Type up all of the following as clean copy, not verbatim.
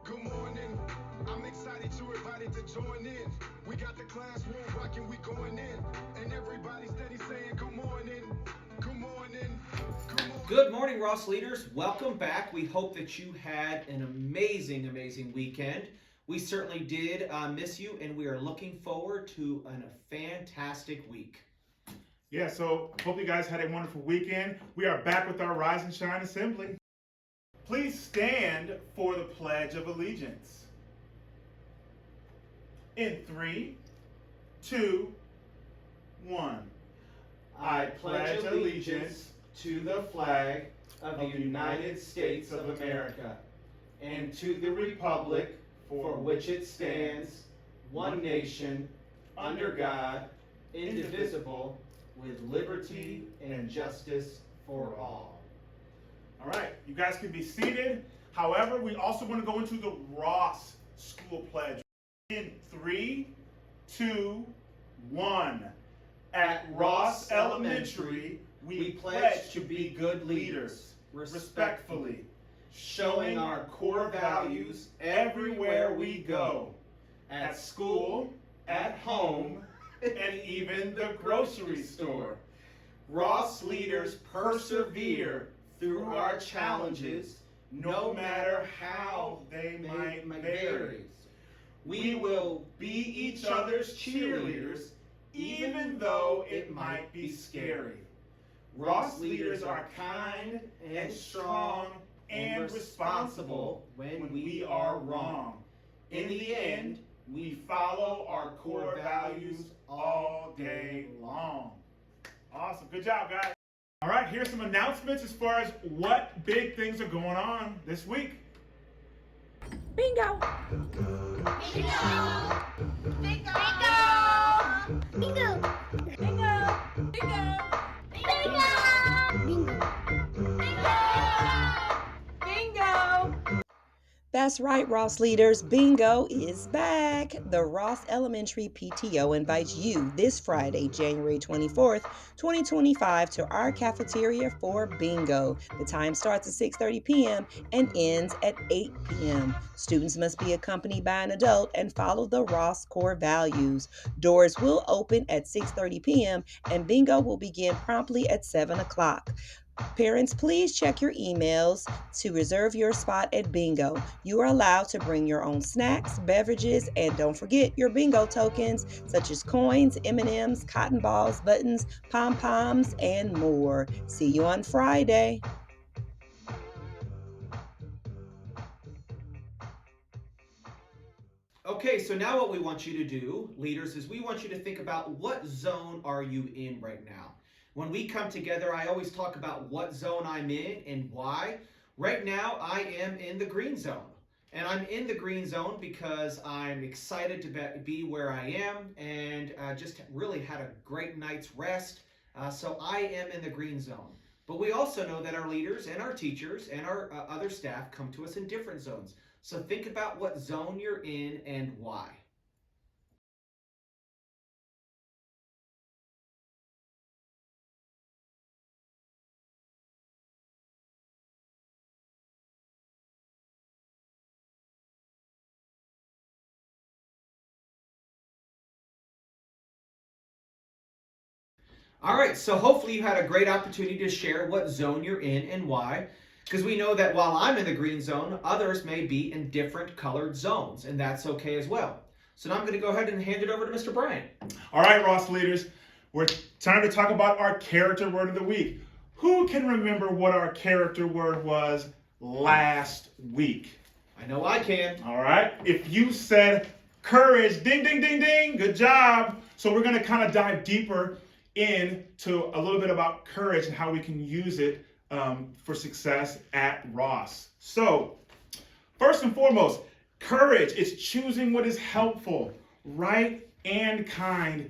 Good morning. I'm excited you're invited to join in. We got the classroom rocking, we going in. And everybody steady saying good morning. Good morning. Good morning. Good morning, Ross leaders. Welcome back. We hope that you had an amazing weekend. We certainly did miss you, and we are looking forward to a fantastic week. Yeah, so hope you guys had a wonderful weekend. We are back with our Rise and Shine Assembly. Please stand for the Pledge of Allegiance. In 3, 2, 1. I pledge allegiance to the flag of the United States of America and to the republic for which it stands, one nation, under God, indivisible, with liberty and justice for all. All right, you guys can be seated. However, we also want to go into the Ross School Pledge. In 3, 2, 1. At Ross Elementary, we pledge to be good leaders, respectfully, showing our core values everywhere we go, at school, at home, and even the grocery store. Ross leaders persevere through our challenges, no matter how they might vary. We will be each other's cheerleaders, even though it might be scary. Ross leaders are kind and strong and responsible when we are wrong. In the end, we follow our core values all day long. Awesome. Good job, guys. All right, here's some announcements as far as what big things are going on this week. Bingo! Bingo! Bingo! Bingo! Bingo! Bingo! Bingo! Bingo! Bingo! That's right, Ross leaders. Bingo is back. The Ross Elementary PTO invites you this Friday, January 24th, 2025, to our cafeteria for bingo. The time starts at 6:30 p.m. and ends at 8 p.m. Students must be accompanied by an adult and follow the Ross core values. Doors will open at 6:30 p.m. and bingo will begin promptly at 7 o'clock. Parents, please check your emails to reserve your spot at bingo. You are allowed to bring your own snacks, beverages, and don't forget your bingo tokens such as coins, M&Ms, cotton balls, buttons, pom-poms, and more. See you on Friday. Okay, so now what we want you to do, leaders, is we want you to think about what zone are you in right now. When we come together, I always talk about what zone I'm in and why. Right now, I am in the green zone. And I'm in the green zone because I'm excited to be where I am and just really had a great night's rest. So I am in the green zone. But we also know that our leaders and our teachers and our other staff come to us in different zones. So think about what zone you're in and why. All right, so hopefully you had a great opportunity to share what zone you're in and why, because we know that while I'm in the green zone, others may be in different colored zones, and that's okay as well. So now I'm going to go ahead and hand it over to Mr. Bryant. All right, Ross leaders, we're time to talk about our character word of the week. Who can remember what our character word was last week? I know I can. All right, if you said courage, ding, ding, ding, ding, good job. So we're going to kind of dive deeper into a little bit about courage and how we can use it for success at Ross. So, first and foremost, courage is choosing what is helpful, right, and kind,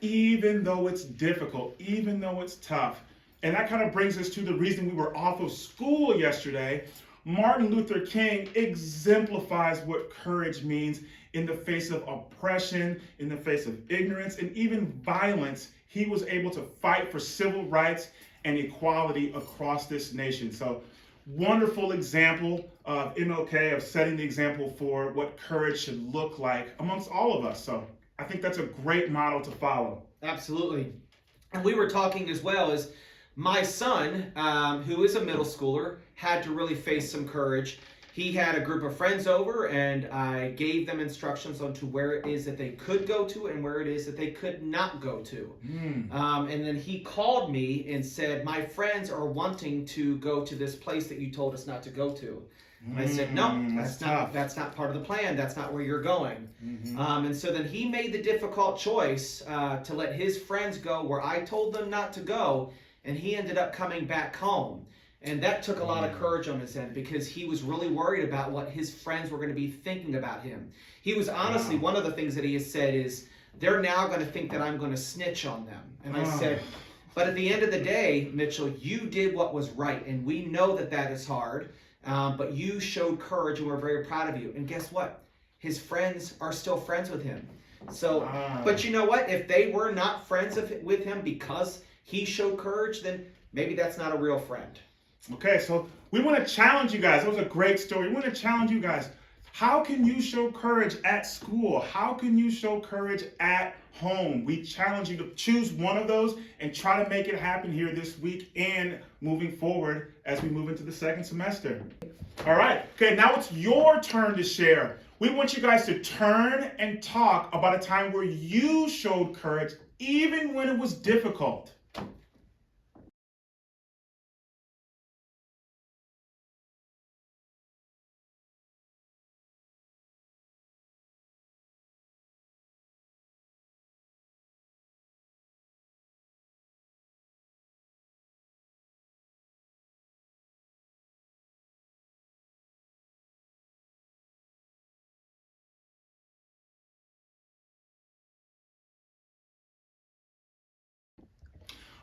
even though it's difficult, even though it's tough. And that kind of brings us to the reason we were off of school yesterday. Martin Luther King exemplifies what courage means in the face of oppression, in the face of ignorance, and even violence. He was able to fight for civil rights and equality across this nation. So wonderful example of MLK, of setting the example for what courage should look like amongst all of us. So I think that's a great model to follow. Absolutely. And we were talking as well as my son, who is a middle schooler, had to really face some courage. He had a group of friends over, and I gave them instructions on to where it is that they could go to and where it is that they could not go to. And then he called me and said, my friends are wanting to go to this place that you told us not to go to. And I said, no, that's not part of the plan. That's not where you're going. And so then he made the difficult choice to let his friends go where I told them not to go, and he ended up coming back home. And that took a lot of courage on his end because he was really worried about what his friends were going to be thinking about him. He was honestly, one of the things that he has said is, they're now going to think that I'm going to snitch on them. And I said, but at the end of the day, Mitchell, you did what was right. And we know that that is hard, but you showed courage and we're very proud of you. And guess what? His friends are still friends with him. So, but you know what? If they were not friends with him because he showed courage, then maybe that's not a real friend. Okay, so we want to challenge you guys. That was a great story. We want to challenge you guys. How can you show courage at school? How can you show courage at home? We challenge you to choose one of those and try to make it happen here this week and moving forward as we move into the second semester. All right, okay, now it's your turn to share. We want you guys to turn and talk about a time where you showed courage even when it was difficult.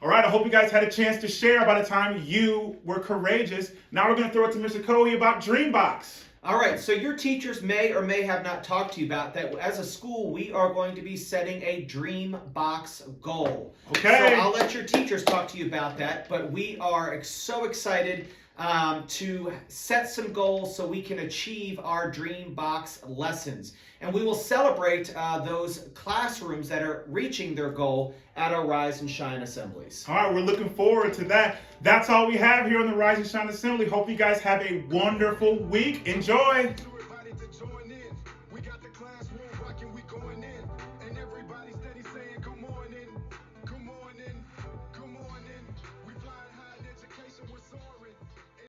All right, I hope you guys had a chance to share by the time you were courageous. Now we're going to throw it to Mr. Coey about Dreambox. All right, so your teachers may or may have not talked to you about that. As a school, we are going to be setting a Dreambox goal. Okay. So I'll let your teachers talk to you about that, but we are so excited to set some goals so we can achieve our Dreambox lessons. And we will celebrate those classrooms that are reaching their goal at our Rise and Shine assemblies. All right, we're looking forward to that. That's all we have here on the Rise and Shine Assembly. Hope you guys have a wonderful week. Enjoy.